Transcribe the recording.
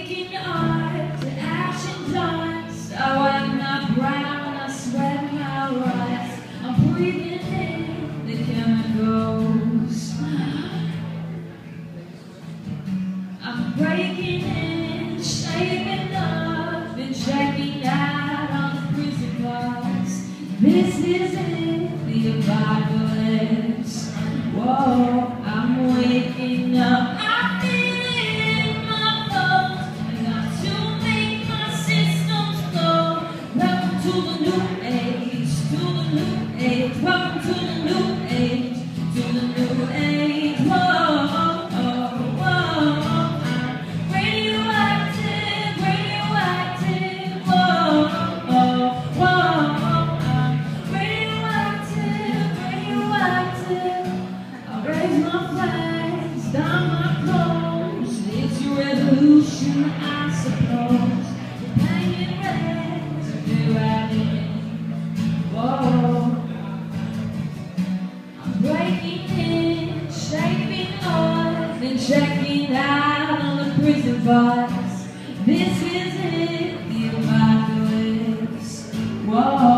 making art to action dance. Oh, I'm not brown, I sweat my rise. I'm breathing in the chemicals. I'm breaking in, shaping up, and checking out on the prison bars. This is it, the apocalypse. Whoa, I'm waking up. I feel it in my bones. I got to make my systems flow. Welcome to the new age, to the new age. Welcome to the new age, to the new age. Whoa, whoa, whoa. I'm radioactive, radioactive. Whoa, whoa, whoa. I'm radioactive, radioactive. I raise my flags, down my clothes. It's a revolution, I suppose. Hanging red to do it. Whoa. I'm breaking in, shaping off, and checking out on the prison bars. This is it, the apocalypse. Whoa.